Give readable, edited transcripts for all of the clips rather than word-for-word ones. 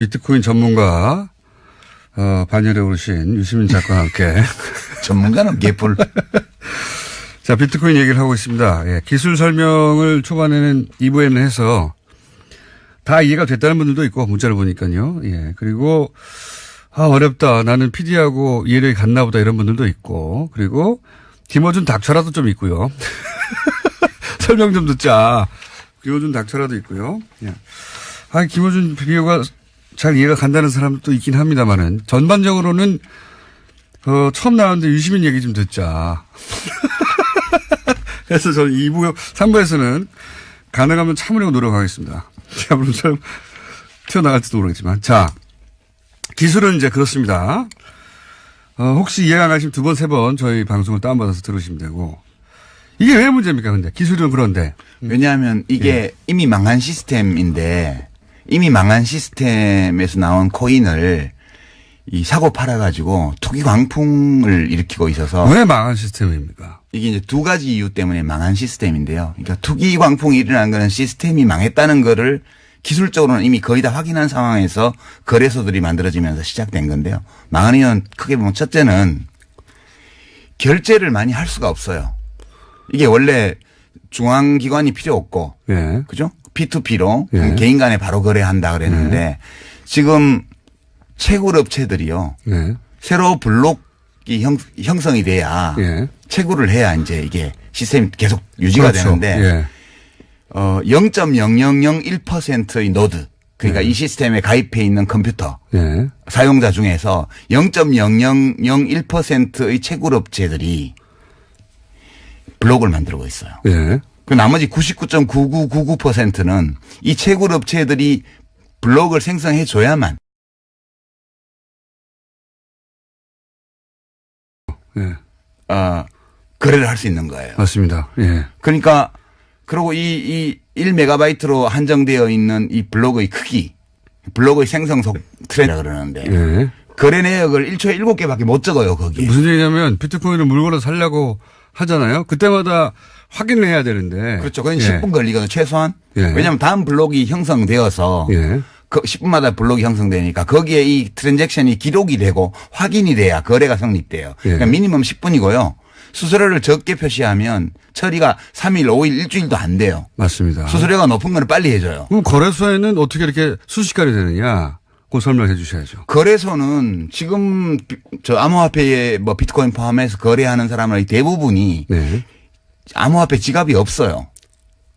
비트코인 전문가 반열에 오르신 유시민 작가와 함께 전문가는 개뿔. 자, 비트코인 얘기를 하고 있습니다. 예, 기술 설명을 초반에는 2부에는 해서 다 이해가 됐다는 분들도 있고 문자를 보니까요. 예, 그리고 어렵다. 나는 PD하고 이해력이 같나 보다 이런 분들도 있고 그리고 김어준 닥쳐라도 좀 있고요. 설명 좀 듣자. 김어준 닥쳐라도 있고요. 예. 김어준 비디오가 잘 이해가 간다는 사람도 있긴 합니다만은 전반적으로는 처음 나왔는데 유시민 얘기 좀 듣자. 그래서 저는 2부, 3부에서는 가능하면 참으려고 노력하겠습니다. 물론 튀어나갈지도 모르겠지만. 자, 기술은 이제 그렇습니다. 혹시 이해가 안 가시면 2번, 3번 저희 방송을 다운받아서 들으시면 되고. 이게 왜 문제입니까, 근데? 기술은 그런데. 왜냐하면 이게 이미 망한 시스템인데 이미 망한 시스템에서 나온 코인을 이 사고 팔아가지고 투기 광풍을 일으키고 있어서. 왜 망한 시스템입니까? 이게 이제 2가지 이유 때문에 망한 시스템인데요. 그러니까 투기 광풍이 일어난 거는 시스템이 망했다는 거를 기술적으로는 이미 거의 다 확인한 상황에서 거래소들이 만들어지면서 시작된 건데요. 망한 이유는 크게 보면 첫째는 결제를 많이 할 수가 없어요. 이게 원래 중앙기관이 필요 없고. 예. 그죠? P2P로 예. 개인 간에 바로 거래한다 그랬는데 예. 지금 채굴업체들이요. 예. 새로 블록이 형성이 돼야 예. 채굴을 해야 이제 이게 시스템이 계속 유지가 그렇죠. 되는데 예. 0.0001%의 노드 그러니까 이 시스템에 가입해 있는 컴퓨터 예. 사용자 중에서 0.0001%의 채굴업체들이 블록을 만들고 있어요. 예. 그 나머지 99.9999%는 이 채굴업체들이 블록을 생성해 줘야만 예. 거래를 할 수 있는 거예요. 맞습니다. 예. 그러니까 그리고 이 1메가바이트로 한정되어 있는 이 블록의 크기, 블록의 생성 속 트렌드라 그러는데 예. 거래 내역을 1초에 7개밖에 못 적어요, 거기에. 무슨 얘기냐면 비트코인을 물건을 사려고 하잖아요. 그때마다 확인을 해야 되는데. 그렇죠. 그건 예. 10분 걸리거든요, 최소한. 예. 왜냐하면 다음 블록이 형성되어서 예. 그 10분마다 블록이 형성되니까 거기에 이 트랜잭션이 기록이 되고 확인이 돼야 거래가 성립돼요. 예. 그러니까 미니멈 10분이고요. 수수료를 적게 표시하면 처리가 3일, 5일, 일주일도 안 돼요. 맞습니다. 수수료가 높은 건 빨리 해줘요. 그럼 거래소에는 어떻게 이렇게 순식간에 되느냐? 그거 설명해 주셔야죠. 거래소는 지금 저 암호화폐에 뭐 비트코인 포함해서 거래하는 사람의 대부분이 네. 암호화폐 지갑이 없어요.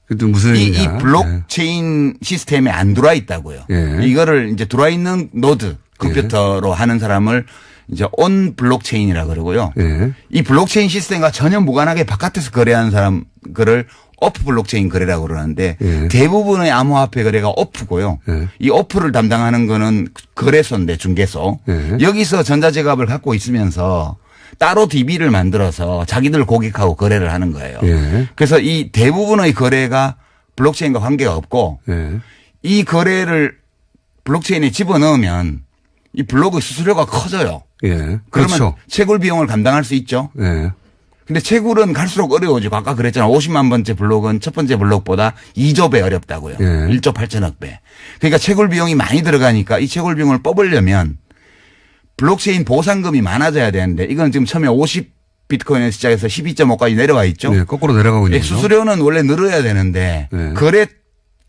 그것도 무슨 이 얘기냐? 블록체인 시스템에 안 들어와 있다고요. 예. 이거를 이제 들어와 있는 노드 컴퓨터로 하는 사람을 이제 온 블록체인이라 그러고요. 예. 이 블록체인 시스템과 전혀 무관하게 바깥에서 거래하는 사람 그를 오프 블록체인 거래라고 그러는데 예. 대부분의 암호화폐 거래가 오프고요. 예. 이 오프를 담당하는 거는 거래소인데 중개소. 예. 여기서 전자지갑을 갖고 있으면서 따로 DB를 만들어서 자기들 고객하고 거래를 하는 거예요. 예. 그래서 이 대부분의 거래가 블록체인과 관계가 없고 예. 이 거래를 블록체인에 집어넣으면 이 블록의 수수료가 커져요. 예. 그러면 그렇죠. 채굴 비용을 감당할 수 있죠. 예. 근데 채굴은 갈수록 어려워지고 아까 그랬잖아. 50만 번째 블록은 첫 번째 블록보다 2조 배 어렵다고요. 예. 1조 8천억 배. 그러니까 채굴 비용이 많이 들어가니까 이 채굴 비용을 뽑으려면 블록체인 보상금이 많아져야 되는데 이건 지금 처음에 50 비트코인에서 시작해서 12.5까지 내려와 있죠. 네, 거꾸로 내려가고 있는 거죠. 수수료는 원래 늘어야 되는데 네.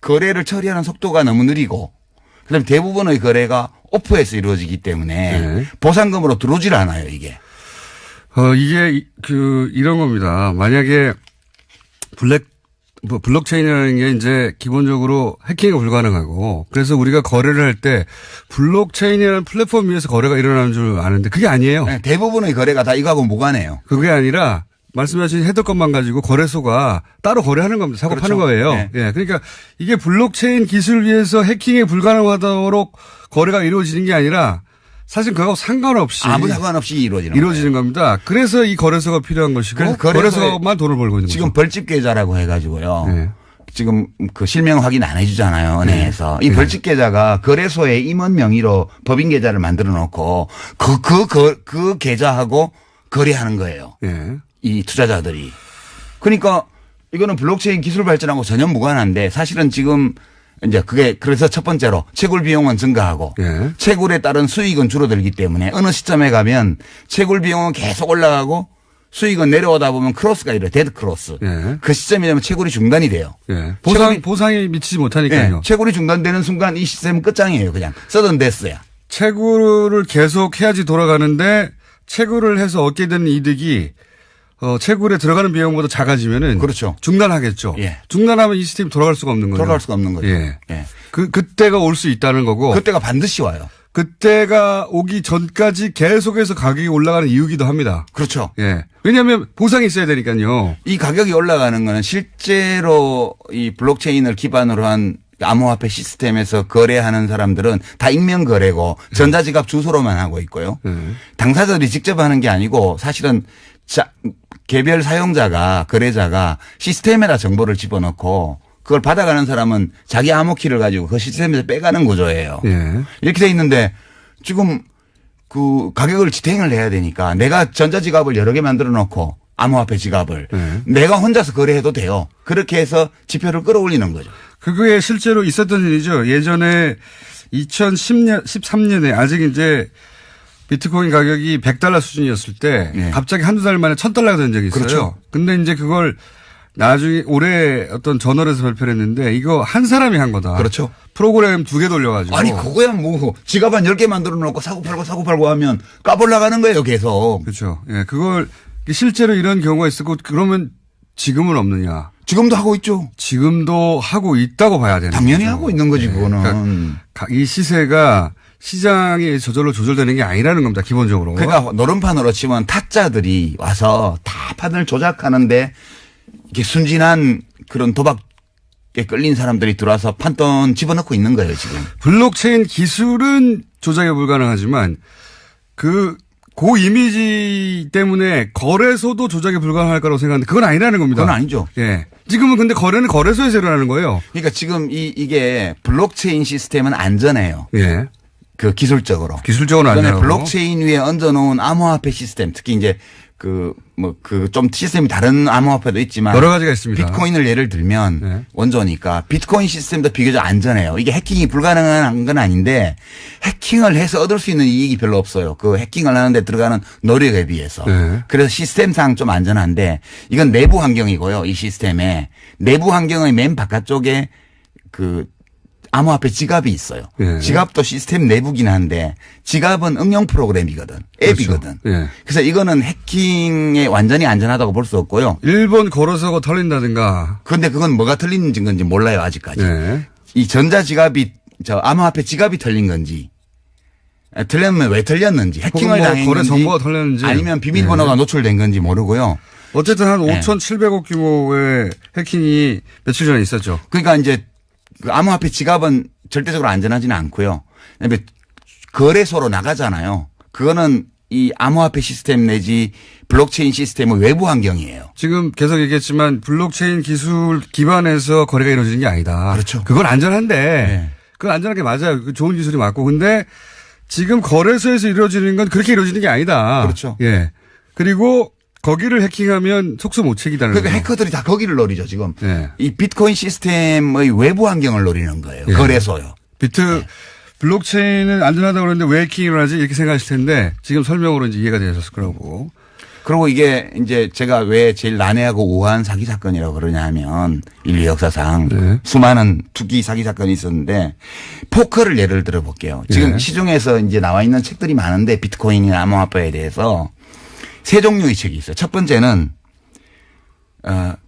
거래를 처리하는 속도가 너무 느리고 그다음에 대부분의 거래가 오프에서 이루어지기 때문에 네. 보상금으로 들어오질 않아요, 이게. 이게 이런 겁니다. 만약에 블록체인이라는 게 이제 기본적으로 해킹이 불가능하고 그래서 우리가 거래를 할 때 블록체인이라는 플랫폼 위에서 거래가 일어나는 줄 아는데 그게 아니에요. 네, 대부분의 거래가 다 이거하고 무관해요. 그게 아니라 말씀하신 헤더 것만 가지고 거래소가 따로 거래하는 겁니다. 사고 그렇죠. 파는 거예요. 네. 예. 그러니까 이게 블록체인 기술 위에서 해킹이 불가능하도록 거래가 이루어지는 게 아니라 사실 그거하고 상관없이 아무 상관없이 이루어지는 겁니다. 그래서 이 거래소가 필요한 것이고 거래소만 돈을 벌고 있는 지금 거죠. 벌집 계좌라고 해가지고요. 네. 지금 그 실명 확인 안 해주잖아요, 은행에서. 네. 이 벌집 계좌가 거래소에 임원 명의로 법인 계좌를 만들어 놓고 그 계좌하고 거래하는 거예요. 네. 이 투자자들이. 그러니까 이거는 블록체인 기술 발전하고 전혀 무관한데 사실은 지금 이제 그게 그래서 첫 번째로 채굴 비용은 증가하고 예. 채굴에 따른 수익은 줄어들기 때문에 어느 시점에 가면 채굴 비용은 계속 올라가고 수익은 내려오다 보면 크로스가 이래 데드 크로스. 예. 그 시점이 되면 채굴이 중단이 돼요. 예. 채굴이- 보상이 미치지 못하니까요. 예, 채굴이 중단되는 순간 이 시스템은 끝장이에요. 그냥 서든 데스야. 채굴을 계속 해야지 돌아가는데 채굴을 해서 얻게 되는 이득이 채굴에 들어가는 비용보다 작아지면은 그렇죠. 중단하겠죠. 예. 중단하면 이 시스템이 돌아갈 수가 없는 거예요. 돌아갈 수가 없는 거죠. 예. 예. 그때가 올 수 있다는 거고 그때가 반드시 와요. 그때가 오기 전까지 계속해서 가격이 올라가는 이유기도 합니다. 그렇죠. 예. 왜냐하면 보상이 있어야 되니까요. 이 가격이 올라가는 거는 실제로 이 블록체인을 기반으로 한 암호화폐 시스템에서 거래하는 사람들은 다 익명 거래고 전자지갑 주소로만 하고 있고요. 당사자들이 직접 하는 게 아니고 사실은 개별 사용자가 거래자가 시스템에다 정보를 집어넣고 그걸 받아가는 사람은 자기 암호키를 가지고 그 시스템에서 빼가는 구조예요. 예. 이렇게 돼 있는데 지금 그 가격을 지탱을 해야 되니까 내가 전자지갑을 여러 개 만들어 놓고 암호화폐 지갑을 내가 혼자서 거래해도 돼요. 그렇게 해서 지표를 끌어올리는 거죠. 그게 실제로 있었던 일이죠. 예전에 2010년, 13년에 아직 이제 비트코인 가격이 $100 수준이었을 때 네. 갑자기 한두 달 만에 $1,000가 된 적이 있어요. 그렇죠. 근데 이제 그걸 나중에 올해 어떤 저널에서 발표를 했는데 이거 한 사람이 한 거다. 그렇죠. 프로그램 2개 돌려가지고. 아니 그거야 뭐 지갑 한 10개 만들어 놓고 사고 팔고 하면 까불나가는 거예요 계속. 그렇죠. 예, 그걸 실제로 이런 경우가 있었고 그러면 지금은 없느냐. 지금도 하고 있죠. 지금도 하고 있다고 봐야 되는 당연히 거죠. 하고 있는 거지 예, 그거는. 그러니까 이 시세가 시장이 저절로 조절되는 게 아니라는 겁니다. 기본적으로. 그러니까 노름판으로 치면 타짜들이 와서 다 판을 조작하는데 이렇게 순진한 그런 도박에 끌린 사람들이 들어와서 판돈 집어넣고 있는 거예요 지금. 블록체인 기술은 조작이 불가능하지만 고 이미지 때문에 거래소도 조작이 불가능할 거라고 생각하는데 그건 아니라는 겁니다. 그건 아니죠. 예. 지금은 근데 거래는 거래소에서 일어나는 거예요. 그러니까 지금 이게 블록체인 시스템은 안전해요. 예. 그 기술적으로. 기술적으로는 그다음에 안전하고. 블록체인 위에 얹어놓은 암호화폐 시스템 특히 이제 좀 시스템이 다른 암호화폐도 있지만 여러 가지가 있습니다. 비트코인을 예를 들면 네. 원조니까 비트코인 시스템도 비교적 안전해요. 이게 해킹이 불가능한 건 아닌데 해킹을 해서 얻을 수 있는 이익이 별로 없어요. 그 해킹을 하는데 들어가는 노력에 비해서. 네. 그래서 시스템상 좀 안전한데 이건 내부 환경이고요. 이 시스템에 내부 환경의 맨 바깥쪽에 그 암호화폐 지갑이 있어요. 예. 지갑도 시스템 내부긴 한데 지갑은 응용 프로그램이거든. 앱이거든. 그렇죠. 예. 그래서 이거는 해킹에 완전히 안전하다고 볼 수 없고요. 일본 거래소가 털린다든가. 그런데 그건 뭐가 틀린 건지 몰라요 아직까지. 예. 이 전자지갑이 암호화폐 지갑이 털린 건지 틀렸면 왜 털렸는지 해킹을 뭐 당한 거래 건지 정보가 털렸는지. 아니면 비밀번호가 노출된 건지 모르고요. 어쨌든 한 네. 5,700억 규모의 해킹이 며칠 전에 있었죠. 그러니까 이제 그 암호화폐 지갑은 절대적으로 안전하지는 않고요. 그다음에 거래소로 나가잖아요. 그거는 이 암호화폐 시스템 내지 블록체인 시스템의 외부 환경이에요. 지금 계속 얘기했지만 블록체인 기술 기반에서 거래가 이루어지는 게 아니다. 그렇죠. 그건 안전한데. 네. 그건 안전한 게 맞아요. 그 좋은 기술이 맞고. 근데 지금 거래소에서 이루어지는 건 그렇게 이루어지는 게 아니다. 그렇죠. 예. 그리고 거기를 해킹하면 속수무책이다는 그러니까 거죠. 해커들이 다 거기를 노리죠 지금. 예. 이 비트코인 시스템의 외부 환경을 노리는 거예요. 예. 거래소요. 블록체인은 안전하다고 그러는데 왜 해킹이 일어나지? 이렇게 생각하실 텐데 지금 설명으로 이제 이해가 되셨을 거라고. 그리고 이게 이제 제가 왜 제일 난해하고 우아한 사기 사건이라고 그러냐 하면 인류 역사상 네. 수많은 투기 사기 사건이 있었는데 포커를 예를 들어 볼게요. 지금 네. 시중에서 이제 나와 있는 책들이 많은데 비트코인이나 암호화폐에 대해서 세 종류의 책이 있어요. 첫 번째는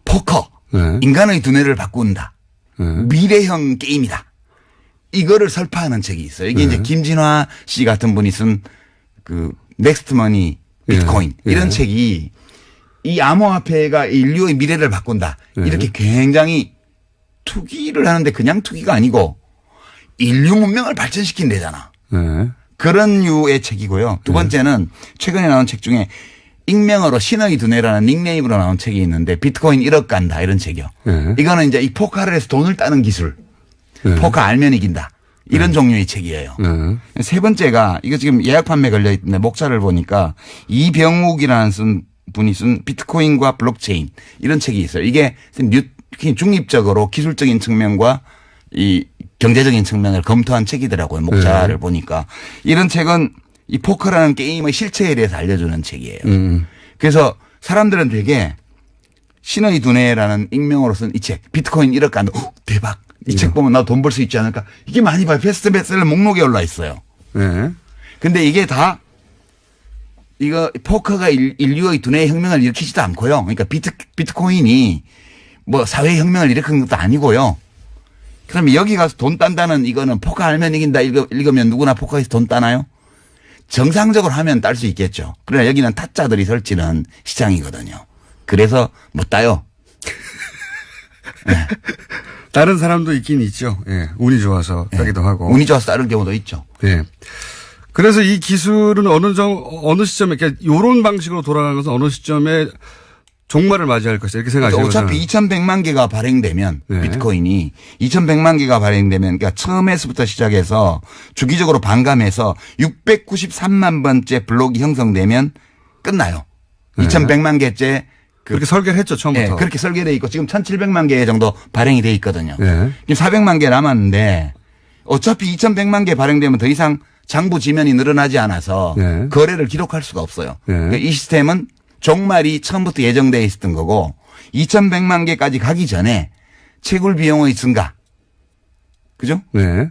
포커. 네. 인간의 두뇌를 바꾼다. 네. 미래형 게임이다. 이거를 설파하는 책이 있어요. 이게 이제 김진화 씨 같은 분이 쓴 그 넥스트머니 비트코인 예. 이런 예. 책이 이 암호화폐가 인류의 미래를 바꾼다. 예. 이렇게 굉장히 투기를 하는데 그냥 투기가 아니고 인류 문명을 발전시킨대잖아. 네. 그런 류의 책이고요. 두 번째는 최근에 나온 책 중에 익명으로 신의 두뇌라는 닉네임으로 나온 책이 있는데 비트코인 1억 간다 이런 책이요. 네. 이거는 이제 이 포카를 해서 돈을 따는 기술. 네. 포카 알면 이긴다. 이런 종류의 책이에요. 네. 세 번째가 이거 지금 예약 판매 걸려 있는데 목차를 보니까 이병욱이라는 분이 쓴 비트코인과 블록체인 이런 책이 있어요. 이게 중립적으로 기술적인 측면과 이 경제적인 측면을 검토한 책이더라고요. 목차를 보니까. 이런 책은 이 포커라는 게임의 실체에 대해서 알려주는 책이에요. 그래서 사람들은 되게 신의 두뇌라는 익명으로 쓴 이 책, 비트코인 1억 간, 대박. 이 책 보면 나도 돈 벌 수 있지 않을까. 이게 많이 봐요. 베스트셀러 목록에 올라 있어요. 네. 근데 이게 다 이거 포커가 인류의 두뇌의 혁명을 일으키지도 않고요. 그러니까 비트코인이 뭐 사회 혁명을 일으킨 것도 아니고요. 그럼 여기 가서 돈 딴다는 이거는 포커 알면 이긴다 읽으면 누구나 포커에서 돈 따나요? 정상적으로 하면 딸 수 있겠죠. 그러나 여기는 타짜들이 설치는 시장이거든요. 그래서 못 따요. 네. 다른 사람도 있긴 있죠. 예. 운이 좋아서 따기도 하고. 운이 좋아서 따는 경우도 있죠. 예. 그래서 이 기술은 어느 시점에, 그러니까 이런 방식으로 돌아가는 것은 어느 시점에 종말을 맞이할 것이다. 이렇게 생각하시는 거죠. 어차피 2100만 개가 발행되면 네. 비트코인이 2100만 개가 발행되면 그러니까 처음에서부터 시작해서 주기적으로 반감해서 693만 번째 블록이 형성되면 끝나요. 네. 2100만 개째 그렇게 설계를 했죠. 처음부터. 네, 그렇게 설계되어 있고 지금 1700만 개 정도 발행이 돼 있거든요. 네. 지금 400만 개 남았는데 어차피 2100만 개 발행되면 더 이상 장부 지면이 늘어나지 않아서 네. 거래를 기록할 수가 없어요. 네. 그러니까 이 시스템은 종말이 처음부터 예정되어 있었던 거고 2100만 개까지 가기 전에 채굴 비용의 증가. 그죠? 네.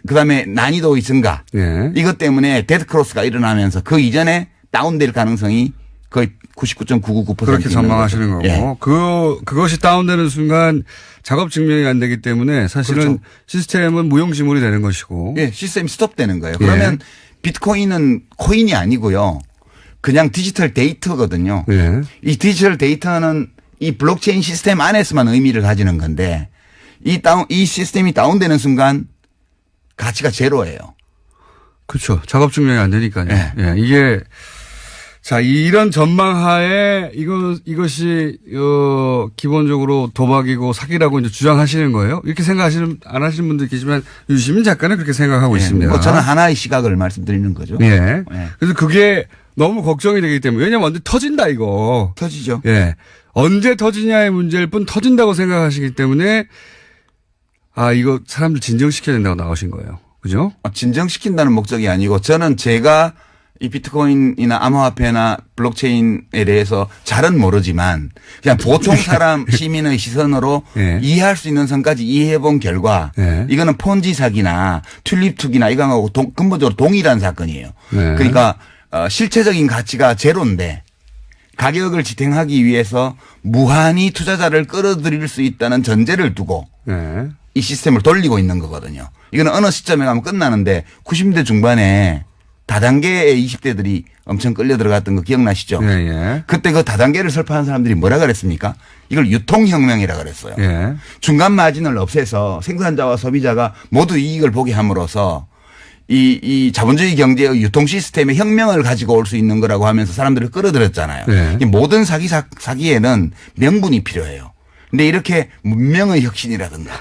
그다음에 난이도의 증가. 네. 이것 때문에 데드크로스가 일어나면서 그 이전에 다운될 가능성이 거의 99.999% 그렇게 전망하시는 거고. 예. 그것이 다운되는 순간 작업 증명이 안 되기 때문에 사실은 그렇죠. 시스템은 무용지물이 되는 것이고. 예, 시스템이 스톱되는 거예요. 그러면 비트코인은 코인이 아니고요. 그냥 디지털 데이터거든요. 예. 이 디지털 데이터는 이 블록체인 시스템 안에서만 의미를 가지는 건데 이 시스템이 다운되는 순간 가치가 제로예요. 그렇죠. 작업 증명이 안 되니까요. 네. 예. 이게 자, 이런 전망하에 이것이 기본적으로 도박이고 사기라고 이제 주장하시는 거예요. 이렇게 안 하시는 분들 계시지만 유시민 작가는 그렇게 생각하고 예. 있습니다. 뭐 저는 하나의 시각을 말씀드리는 거죠. 예. 예. 그래서 그게 너무 걱정이 되기 때문에 왜냐면 언제 터진다 이거. 터지죠. 예. 언제 터지냐의 문제일 뿐 터진다고 생각하시기 때문에 이거 사람들 진정시켜야 된다고 나오신 거예요. 그죠? 진정시킨다는 목적이 아니고 저는 제가 이 비트코인이나 암호화폐나 블록체인에 대해서 잘은 모르지만 그냥 보통 사람 시민의 시선으로 네. 이해할 수 있는 선까지 이해해 본 결과 네. 이거는 폰지 사기나 튤립 투기나 이거하고 근본적으로 동일한 사건이에요. 네. 그러니까 실체적인 가치가 제로인데 가격을 지탱하기 위해서 무한히 투자자를 끌어들일 수 있다는 전제를 두고 네. 이 시스템을 돌리고 있는 거거든요. 이거는 어느 시점에 가면 끝나는데 90대 중반에 다단계의 20대들이 엄청 끌려 들어갔던 거 기억나시죠? 예, 예. 그때 그 다단계를 설파한 사람들이 뭐라 그랬습니까? 이걸 유통혁명이라 그랬어요. 예. 중간 마진을 없애서 생산자와 소비자가 모두 이익을 보게 함으로써 이 자본주의 경제의 유통 시스템의 혁명을 가지고 올 수 있는 거라고 하면서 사람들을 끌어들였잖아요. 네. 이 모든 사기에는 명분이 필요해요. 근데 이렇게 문명의 혁신이라든가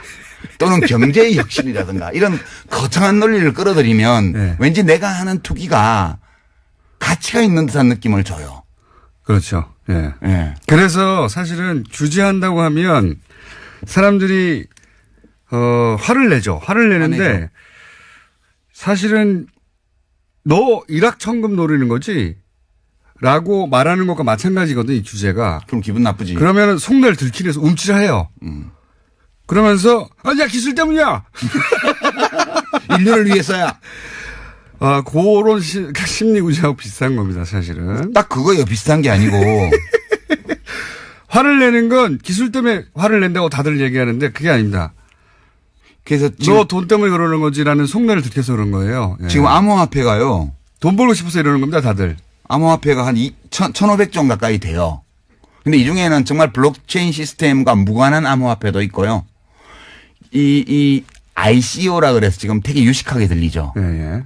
또는 경제의 혁신이라든가 이런 거창한 논리를 끌어들이면 네. 왠지 내가 하는 투기가 가치가 있는 듯한 느낌을 줘요. 그렇죠. 예. 예. 그래서 사실은 규제한다고 하면 사람들이 화를 내죠. 화를 내는데 화내죠. 사실은 너 일확천금 노리는 거지? 라고 말하는 것과 마찬가지거든, 이 규제가. 그럼 기분 나쁘지. 그러면 속내를 들키기 위해서 움찔해요. 그러면서 야 기술 때문이야. 인류를 위해서야. 그런 심리 구조하고 비슷한 겁니다, 사실은. 딱 그거예요. 비슷한 게 아니고. 화를 내는 건 기술 때문에 화를 낸다고 다들 얘기하는데 그게 아닙니다. 그래서 너 돈 때문에 그러는 거지라는 속내를 들켜서 그런 거예요. 예. 지금 암호화폐가요. 돈 벌고 싶어서 이러는 겁니다, 다들. 암호화폐가 한 1,500종 가까이 돼요. 근데 이 중에는 정말 블록체인 시스템과 무관한 암호화폐도 있고요. 이 ICO라 그래서 지금 되게 유식하게 들리죠. 예, 예.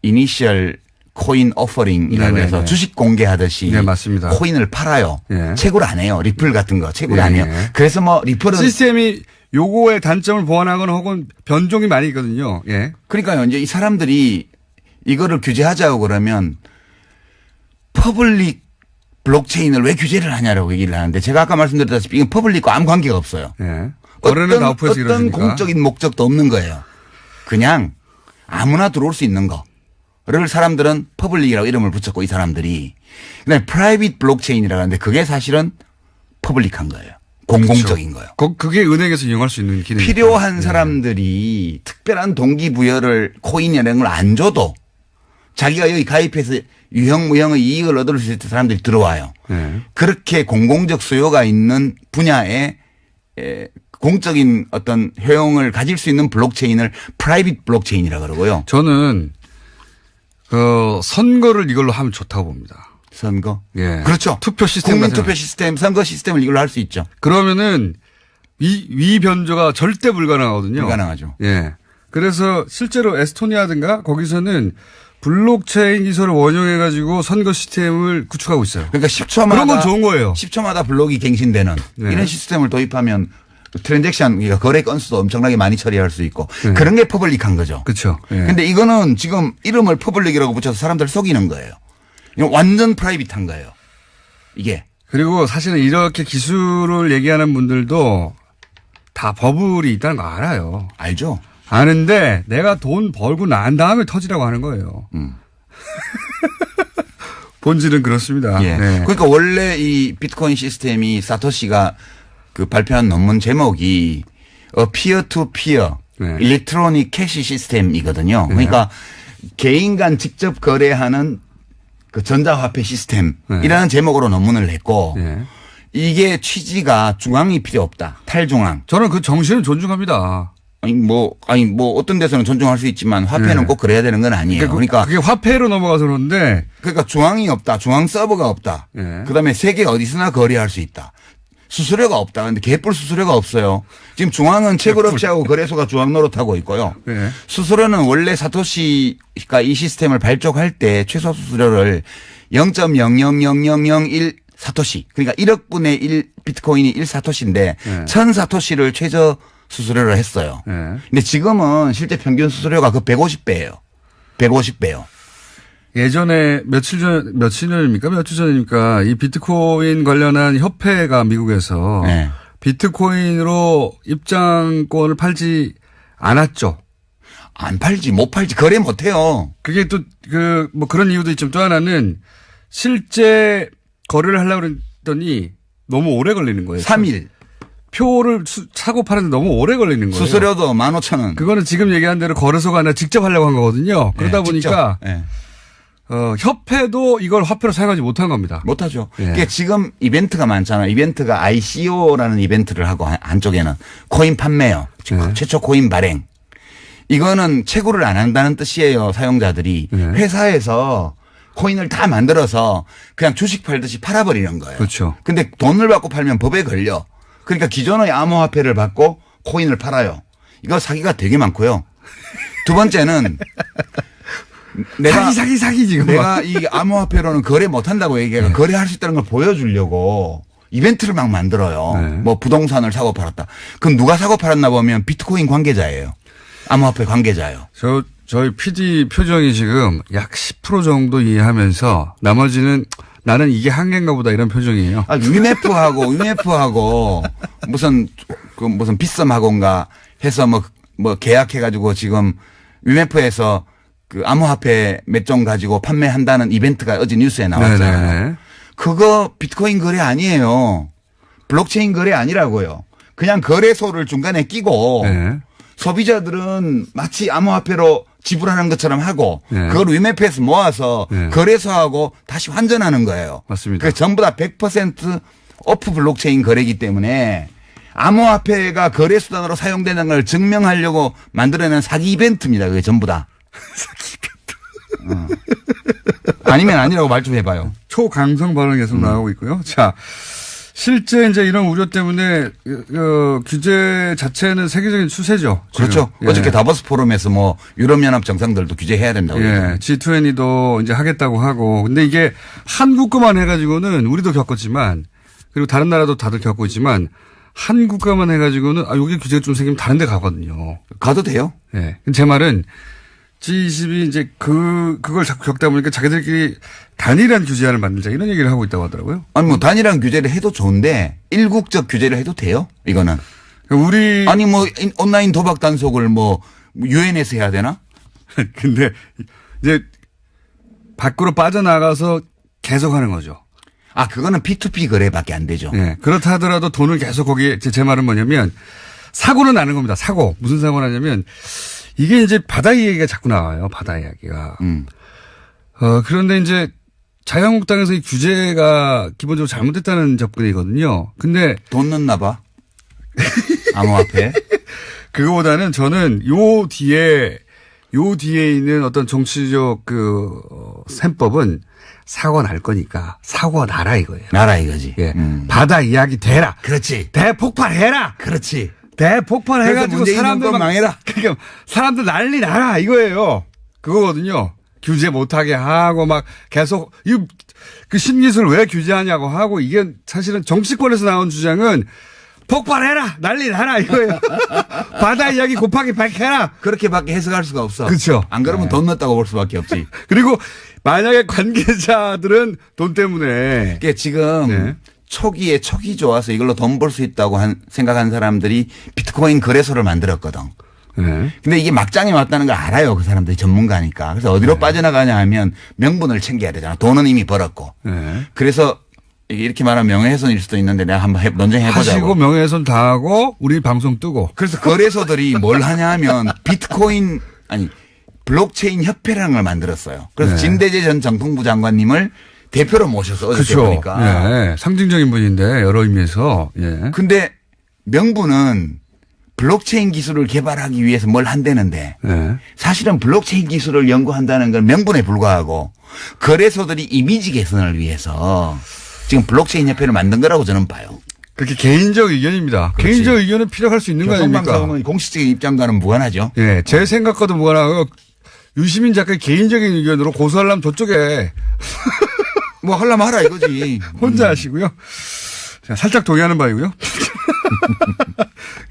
이니셜 코인 오퍼링이라고 네네네. 해서 주식 공개하듯이 네, 맞습니다. 코인을 팔아요. 예. 채굴 안 해요. 리플 같은 거 채굴 예, 안 해요. 예. 그래서 뭐 리플은 시스템이 요거의 단점을 보완하거나 혹은 변종이 많이 있거든요. 예. 그러니까요. 이제 이 사람들이 이거를 규제하자고 그러면 퍼블릭 블록체인을 왜 규제를 하냐라고 얘기를 하는데 제가 아까 말씀드렸다시피 이건 퍼블릭과 아무 관계가 없어요. 예. 거래는 나우프에서 어떤 이루어지니까. 공적인 목적도 없는 거예요. 그냥 아무나 들어올 수 있는 거를 사람들은 퍼블릭이라고 이름을 붙였고 이 사람들이. 그다음에 프라이빗 블록체인이라고 하는데 그게 사실은 퍼블릭한 거예요. 공공적인 거예요. 그게 은행에서 이용할 수 있는 기능이 필요한 사람들이 특별한 동기부여를 코인 연행을 안 줘도 자기가 여기 가입해서 유형무형의 이익을 얻을 수 있는 사람들이 들어와요. 네. 그렇게 공공적 수요가 있는 분야에 공적인 어떤 효용을 가질 수 있는 블록체인을 프라이빗 블록체인이라고 그러고요. 저는 그 선거를 이걸로 하면 좋다고 봅니다. 선거. 예. 그렇죠. 투표 시스템 국민 같은 투표 시스템, 선거 시스템을 이걸로 할 수 있죠. 그러면은 위 변조가 절대 불가능하거든요. 불가능하죠. 예. 그래서 실제로 에스토니아든가 거기서는 블록체인 기술을 원용해 가지고 선거 시스템을 구축하고 있어요. 그러니까 10초마다 그런 건 좋은 거예요. 10초마다 블록이 갱신되는 네. 이런 시스템을 도입하면 트랜잭션, 그러니까 거래 건수도 엄청나게 많이 처리할 수 있고 네. 그런 게 퍼블릭한 거죠. 그렇죠. 예. 근데 이거는 지금 이름을 퍼블릭이라고 붙여서 사람들 속이는 거예요. 이건 완전 프라이빗한 거예요. 이게. 그리고 사실은 이렇게 기술을 얘기하는 분들도 다 버블이 있다는 거 알아요. 알죠? 아는데 내가 돈 벌고 난 다음에 터지라고 하는 거예요. 본질은 그렇습니다. 예. 네. 그러니까 원래 이 비트코인 시스템이 사토시가 그 발표한 논문 제목이 피어 투 피어 네. 일렉트로닉 캐시 시스템이거든요. 그러니까 개인 간 직접 거래하는 그 전자화폐 시스템이라는 제목으로 논문을 냈고 네. 이게 취지가 중앙이 필요 없다. 탈중앙. 저는 그 정신을 존중합니다. 아니 뭐 어떤 데서는 존중할 수 있지만 화폐는 네. 꼭 그래야 되는 건 아니에요. 그러니까 그게 화폐로 넘어가서 그런데 중앙이 없다. 중앙 서버가 없다. 네. 그다음에 세계 어디서나 거래할 수 있다. 수수료가 없다. 근데 개뿔 수수료가 없어요. 지금 중앙은 채굴업체하고 거래소가 중앙 노릇하고 있고요. 네. 수수료는 원래 사토시가 이 시스템을 발족할 때 최소 수수료를 0.00001 사토시. 그러니까 1억 분의 1 비트코인이 1 사토시인데 네. 1000 사토시를 최저 수수료를 했어요. 네. 근데 지금은 실제 평균 수수료가 그 150배예요. 150배요. 예전에 며칠 전입니까? 며칠 전입니까? 이 비트코인 관련한 협회가 미국에서 네. 비트코인으로 입장권을 팔지 않았죠. 안 팔지, 못 팔지, 거래 못 해요. 그게 또 뭐 그런 이유도 있지만 또 하나는 실제 거래를 하려고 했더니 너무 오래 걸리는 거예요. 3일. 표를 사고 파는데 너무 오래 걸리는 거예요. 수수료도 15,000원. 그거는 지금 얘기한 대로 거래소가 아니라 직접 하려고 한 거거든요. 그러다 보니까 네. 협회도 이걸 화폐로 사용하지 못한 겁니다. 못하죠. 예. 그러니까 지금 이벤트가 많잖아요. 이벤트가 ICO라는 이벤트를 하고 한쪽에는 코인 판매요. 네. 최초 코인 발행. 이거는 채굴을 안 한다는 뜻이에요. 사용자들이. 네. 회사에서 코인을 다 만들어서 그냥 주식 팔듯이 팔아버리는 거예요. 그렇죠. 근데 돈을 받고 팔면 법에 걸려. 그러니까 기존의 암호화폐를 받고 코인을 팔아요. 이거 사기가 되게 많고요. 두 번째는 사기 지금. 내가 이 암호화폐로는 거래 못한다고 얘기해요. 거래할 수 있다는 걸 보여주려고 이벤트를 막 만들어요. 네. 뭐 부동산을 사고 팔았다. 그럼 누가 사고 팔았나 보면 비트코인 관계자예요. 암호화폐 관계자예요. 저희 PD 표정이 지금 약 10% 정도 이해하면서 나머지는 나는 이게 한계인가 보다 이런 표정이에요. 위메프하고 무슨 빗썸 학원가 해서 뭐 계약해가지고 지금 위메프에서 그 암호화폐 몇 종 가지고 판매한다는 이벤트가 어제 뉴스에 나왔잖아요. 네네. 그거 비트코인 거래 아니에요. 블록체인 거래 아니라고요. 그냥 거래소를 중간에 끼고 네. 소비자들은 마치 암호화폐로 지불하는 것처럼 하고 네. 그걸 위메프에서 모아서 네. 거래소하고 다시 환전하는 거예요. 맞습니다. 그 전부 다 100% 오프 블록체인 거래이기 때문에 암호화폐가 거래 수단으로 사용되는 걸 증명하려고 만들어낸 사기 이벤트입니다. 그게 전부 다. 사기 이벤트. 아니면 아니라고 말 좀 해봐요. 초강성 발언이 계속 나오고 있고요. 자, 실제 이제 이런 우려 때문에 규제 자체는 세계적인 추세죠. 지금. 그렇죠. 예. 어저께 다보스 포럼에서 뭐 유럽연합 정상들도 규제해야 된다고. 예. G20도 이제 하겠다고 하고. 근데 이게 한국 거만 해가지고는 우리도 겪었지만 그리고 다른 나라도 다들 겪고 있지만 한국 거만 해가지고는 여기 규제가 좀 생기면 다른 데 가거든요. 가도 돼요? 예. 제 말은 G20이 이제 그걸 자꾸 겪다 보니까 자기들끼리 단일한 규제안을 만들자 이런 얘기를 하고 있다고 하더라고요. 아니 뭐 단일한 규제를 해도 좋은데 일국적 규제를 해도 돼요? 이거는. 우리 아니 뭐 온라인 도박 단속을 뭐 유엔에서 해야 되나? 근데 이제 밖으로 빠져나가서 계속 하는 거죠. 아, 그거는 P2P 거래밖에 안 되죠. 네. 그렇다 하더라도 돈을 계속 거기에 제 말은 뭐냐면 사고는 나는 겁니다. 사고. 무슨 사고가 나냐면 이게 이제 바다 이야기가 자꾸 나와요. 바다 이야기가. 그런데 이제 자유한국당에서 이 규제가 기본적으로 잘못됐다는 접근이거든요. 근데 돈 넣나 봐. 암호화폐. 그거보다는 저는 요 뒤에 있는 어떤 정치적 셈법은 사고 날 거니까 사고가 나라 이거예요. 나라 이거지. 예. 바다 이야기 대라. 그렇지. 대폭발해라. 그렇지. 대폭발해가지고 사람들 막 망해라. 그러니까 사람들 난리 나라 이거예요. 그거거든요. 규제 못하게 하고 막 계속 그 신기술 왜 규제하냐고 하고 이게 사실은 정치권에서 나온 주장은 폭발해라 난리 나라 이거예요. 바다 이야기 곱하기 100해라. 그렇게밖에 해석할 수가 없어. 그렇죠. 안 그러면 돈 넣었다고 볼 수밖에 없지. 그리고 만약에 관계자들은 돈 때문에 그러니까 지금 네. 초기에 촉이 좋아서 이걸로 돈 벌 수 있다고 생각한 사람들이 비트코인 거래소를 만들었거든. 네. 근데 이게 막장에 왔다는 걸 알아요. 그 사람들이 전문가니까. 그래서 어디로 빠져나가냐 하면 명분을 챙겨야 되잖아. 돈은 이미 벌었고. 네. 그래서 이렇게 말하면 명예훼손일 수도 있는데 내가 한번 논쟁해보자고. 하시고 명예훼손 당하고 우리 방송 뜨고. 그래서 거래소들이 뭘 하냐 하면 비트코인 아니 블록체인 협회라는 걸 만들었어요. 그래서 네. 진대재 전 정통부 장관님을 대표로 모셔서 어저께 그렇죠. 보니까. 네. 상징적인 분인데 여러 의미에서. 예. 근데 명분은 블록체인 기술을 개발하기 위해서 뭘 한다는데 네. 사실은 블록체인 기술을 연구한다는 건 명분에 불과하고 거래소들이 이미지 개선을 위해서 지금 블록체인 협회를 만든 거라고 저는 봐요. 그렇게 개인적 의견입니다. 그렇지. 개인적 의견은 필요할 수 있는 거 아닙니까? 교통방송은 공식적인 입장과는 무관하죠. 예, 제 생각과도 무관하고 유시민 작가의 개인적인 의견으로 고소하려면 저쪽에 뭐 하려면 하라 이거지. 혼자 하시고요. 제가 살짝 동의하는 바이고요.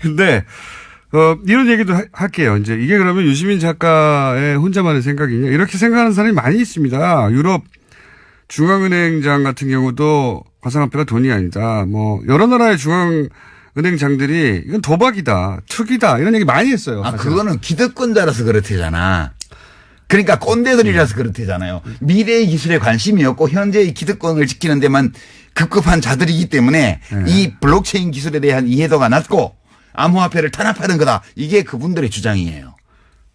근데 이런 얘기도 할게요. 이제 이게 그러면 유시민 작가의 혼자만의 생각이냐 이렇게 생각하는 사람이 많이 있습니다. 유럽 중앙은행장 같은 경우도 가상화폐가 돈이 아니다. 뭐 여러 나라의 중앙은행장들이 이건 도박이다, 투기다 이런 얘기 많이 했어요. 아, 사실. 그거는 기득권자라서 그렇대잖아. 그러니까 꼰대들이라서 그렇대잖아요. 미래의 기술에 관심이 없고 현재의 기득권을 지키는 데만 급급한 자들이기 때문에 네. 이 블록체인 기술에 대한 이해도가 낮고 암호화폐를 탄압하는 거다. 이게 그분들의 주장이에요.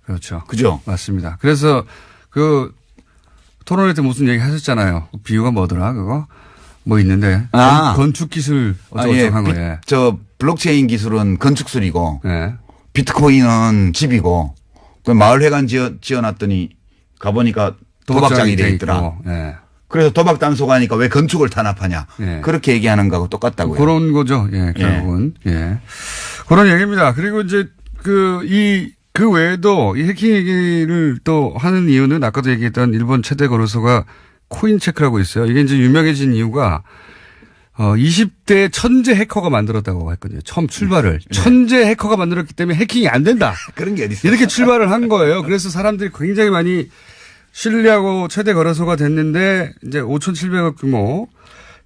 그렇죠. 그죠? 맞습니다. 그래서 그 토론회 때 무슨 얘기 하셨잖아요. 비유가 뭐더라 그거? 뭐 있는데 건축 기술 어쩌고저쩌고 한 거예요. 저 블록체인 기술은 건축술이고 예. 비트코인은 집이고 그 마을회관 지어놨더니 가보니까 도박장이 돼 있더라. 예. 그래서 도박 단속하니까 왜 건축을 탄압하냐. 예. 그렇게 얘기하는 거하고 똑같다고요. 그런 거죠. 예, 결국은. 예. 그런 얘기입니다. 그리고 이제 그 외에도 이 해킹 얘기를 또 하는 이유는 아까도 얘기했던 일본 최대 거래소가 코인체크라고 있어요. 이게 이제 유명해진 이유가 20대 천재 해커가 만들었다고 했거든요. 처음 출발을. 네. 천재 해커가 만들었기 때문에 해킹이 안 된다. 그런 게 어디 있어? 이렇게 출발을 한 거예요. 그래서 사람들이 굉장히 많이 신뢰하고 최대 거래소가 됐는데 이제 5,700억 규모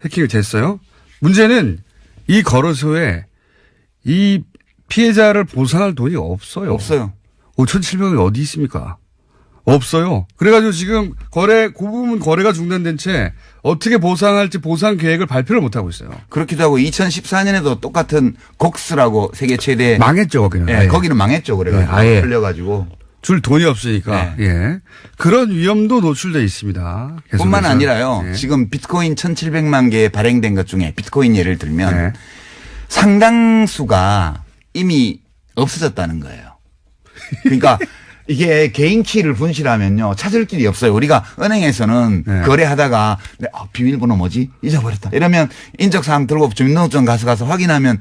해킹이 됐어요. 문제는 이 거래소에 이 피해자를 보상할 돈이 없어요. 없어요. 5,700억이 어디 있습니까? 없어요. 그래가지고 지금 그 부분 거래가 중단된 채 어떻게 보상할지 보상 계획을 발표를 못하고 있어요. 그렇기도 하고 2014년에도 똑같은 곡스라고 세계 최대. 망했죠, 거기는. 예, 거기는 망했죠. 그래가지고. 아예. 풀려가지고. 줄 돈이 없으니까. 네. 예. 그런 위험도 노출돼 있습니다. 계속해서. 뿐만 아니라요. 예. 지금 비트코인 1,700만 개 발행된 것 중에 비트코인 예를 들면 네. 상당수가 이미 없어졌다는 거예요. 그러니까 이게 개인 키를 분실하면요. 찾을 길이 없어요. 우리가 은행에서는 네. 거래하다가 비밀번호 뭐지? 잊어버렸다. 이러면 인적사항 들고 주민등록증 가서 확인하면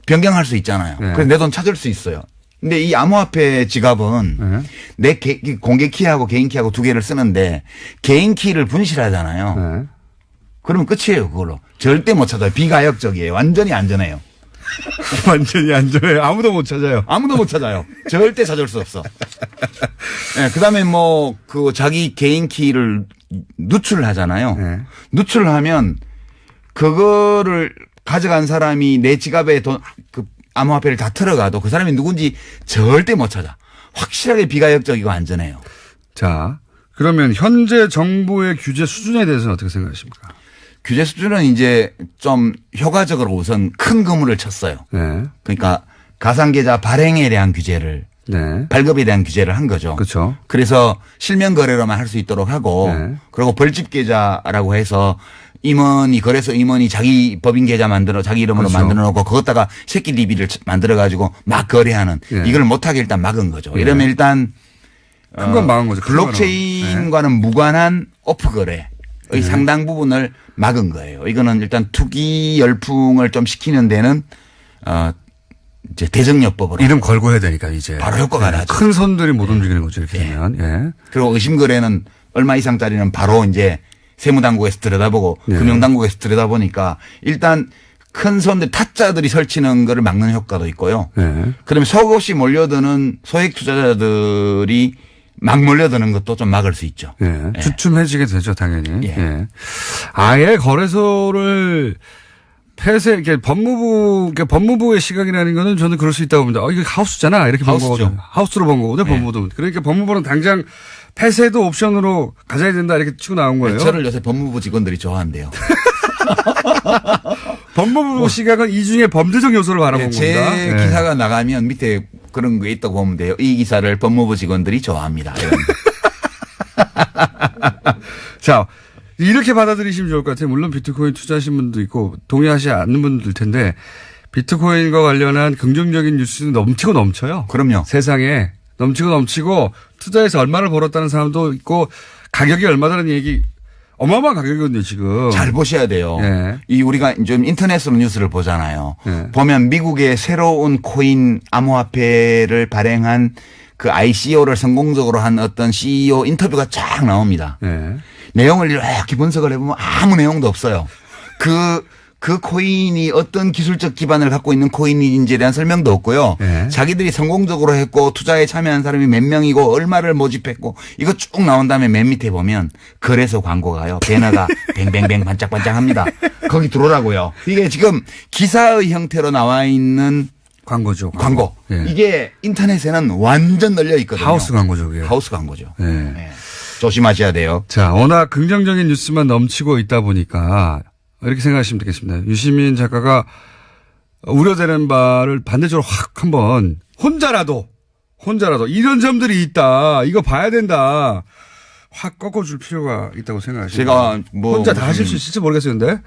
변경할 수 있잖아요. 네. 그래서 내 돈 찾을 수 있어요. 근데 이 암호화폐 지갑은 내 공개 키하고 개인 키하고 두 개를 쓰는데 개인 키를 분실하잖아요. 네. 그러면 끝이에요. 그걸로. 절대 못 찾아요. 비가역적이에요. 완전히 안전해요. 완전히 안전해요. 아무도 못 찾아요. 아무도 못 찾아요. 절대 찾을 수 없어. 네, 그다음에 뭐 그 자기 개인 키를 누출하잖아요. 네. 누출하면 그거를 가져간 사람이 내 지갑에 암호화폐를 다 틀어가도 그 사람이 누군지 절대 못 찾아. 확실하게 비가역적이고 안전해요. 자, 그러면 현재 정부의 규제 수준에 대해서는 어떻게 생각하십니까? 규제 수준은 이제 좀 효과적으로 우선 큰 그물을 쳤어요. 네. 그러니까 가상계좌 발행에 대한 규제를 네. 발급에 대한 규제를 한 거죠. 그렇죠. 그래서 실명 거래로만 할 수 있도록 하고 네. 그리고 벌집 계좌라고 해서 거래소 임원이 자기 법인 계좌 자기 이름으로 그렇죠. 만들어 놓고 그것다가 새끼 DB를 만들어 가지고 막 거래하는 네. 이걸 못하게 일단 막은 거죠. 네. 이러면 일단 큰 건 막은 거죠. 큰 거는. 블록체인과는 무관한 오프 거래의 상당 부분을 막은 거예요. 이거는 일단 투기 열풍을 좀 식히는 데는 이제 대정요법으로 이름 걸고 해야 되니까 이제. 바로 효과가 나죠. 큰 손들이 못 움직이는 거죠. 이렇게 되면. 예. 그리고 의심 거래는 얼마 이상짜리는 바로 이제 세무당국에서 들여다보고 네. 금융당국에서 들여다보니까 일단 큰 손들 타짜들이 설치는 거를 막는 효과도 있고요. 네. 그러면 속없이 몰려드는 소액 투자자들이 막 몰려드는 것도 좀 막을 수 있죠. 예. 예. 주춤해지게 되죠, 당연히. 예. 예. 아예 거래소를 폐쇄, 이게 법무부의 시각이라는 거는 저는 그럴 수 있다고 봅니다. 이게 하우스잖아. 이렇게 본 하우스죠. 거거든요. 하우스로 본 거거든요, 예. 법무부도. 그러니까 법무부는 당장 폐쇄도 옵션으로 가져야 된다. 이렇게 치고 나온 거예요. 저를 요새 법무부 직원들이 좋아한대요. 법무부 시각은 이 중에 범죄적 요소를 바라본 제 겁니다. 예. 기사가 나가면 밑에 그런 게 있다고 보면 돼요. 이 기사를 법무부 직원들이 좋아합니다. 자, 이렇게 받아들이시면 좋을 것 같아요. 물론 비트코인 투자하신 분도 있고 동의하지 않는 분들 텐데 비트코인과 관련한 긍정적인 뉴스는 넘치고 넘쳐요. 그럼요. 세상에 넘치고 넘치고 투자해서 얼마를 벌었다는 사람도 있고 가격이 얼마다는 얘기 어마어마한 가격이거든요, 지금. 잘 보셔야 돼요. 네. 이 우리가 좀 인터넷으로 뉴스를 보잖아요. 네. 보면 미국의 새로운 코인 암호화폐를 발행한 그 ICO를 성공적으로 한 어떤 CEO 인터뷰가 쫙 나옵니다. 네. 내용을 이렇게 분석을 해보면 아무 내용도 없어요. 그 코인이 어떤 기술적 기반을 갖고 있는 코인인지에 대한 설명도 없고요. 네. 자기들이 성공적으로 했고 투자에 참여한 사람이 몇 명이고 얼마를 모집했고 이거 쭉 나온 다음에 맨 밑에 보면 거래소 광고가요. 배너가 뱅뱅뱅 반짝반짝합니다. 거기 들어오라고요. 이게 지금 기사의 형태로 나와 있는 광고죠. 광고. 예. 이게 인터넷에는 완전 널려 있거든요. 하우스 광고죠, 그게. 하우스 광고죠. 네. 네. 조심하셔야 돼요. 자, 워낙 긍정적인 뉴스만 넘치고 있다 보니까 이렇게 생각하시면 되겠습니다. 유시민 작가가 우려되는 바를 반대적으로 확 한번 혼자라도 이런 점들이 있다. 이거 봐야 된다. 확 꺾어줄 필요가 있다고 생각하시죠. 제가 뭐 혼자 다 하실 수 있을지 모르겠는데.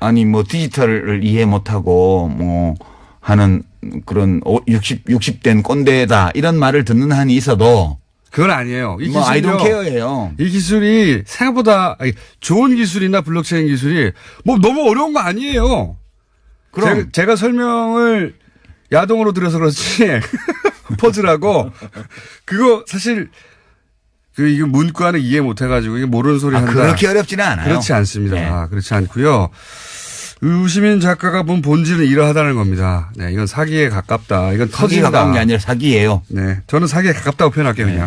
아니 뭐 디지털을 이해 못하고 뭐 하는 그런 60된 꼰대다 이런 말을 듣는 한이 있어도 그건 아니에요. 이 뭐 기술이요. I don't care예요. 이 기술이 생각보다 좋은 기술이나 블록체인 기술이 뭐 너무 어려운 거 아니에요. 그럼 제가 설명을 야동으로 들어서 그렇지 퍼즐하고 그거 사실 이거 문과는 이해 못 해가지고 이게 모르는 소리 한다. 그렇게 어렵지는 않아요. 그렇지 않습니다. 네. 그렇지 않고요. 유시민 작가가 본 본질은 이러하다는 겁니다. 네, 이건 사기에 가깝다. 이건 사기에 터진다. 가까운 게 아니라 사기예요. 네, 저는 사기에 가깝다고 표현할게요, 그냥.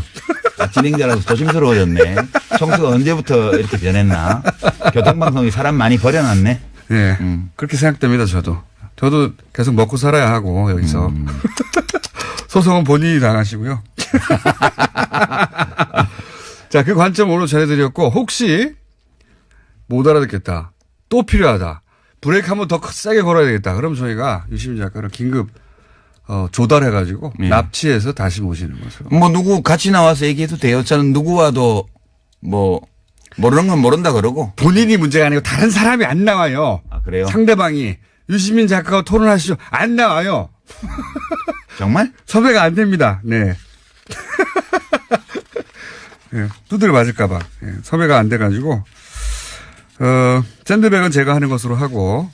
진행자라서 조심스러워졌네. 청수가 언제부터 이렇게 변했나. 교통방송이 사람 많이 버려놨네. 네, 그렇게 생각됩니다, 저도. 저도 계속 먹고 살아야 하고, 여기서. 소송은 본인이 당하시고요. 자, 그 관점 오늘 전해드렸고, 혹시 못 알아듣겠다. 또 필요하다. 브레이크 한번 더 세게 걸어야 되겠다. 그럼 저희가 유시민 작가를 긴급 조달해가지고 네. 납치해서 다시 모시는 것으로. 뭐 누구 같이 나와서 얘기해도 돼요. 저는 누구와도 뭐 모르는 건 모른다 그러고. 본인이 문제가 아니고 다른 사람이 안 나와요. 아, 그래요? 상대방이. 유시민 작가가 토론하시죠. 안 나와요. 정말? 섭외가 안 됩니다. 네. 네, 두들 맞을까봐. 네, 섭외가 안 돼가지고. 샌드백은 제가 하는 것으로 하고,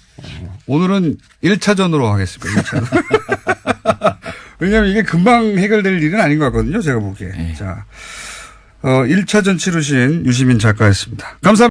오늘은 1차전으로 하겠습니다. 1차전. 왜냐하면 이게 금방 해결될 일은 아닌 것 같거든요. 제가 보기에. 네. 자, 1차전 치르신 유시민 작가였습니다. 감사합니다.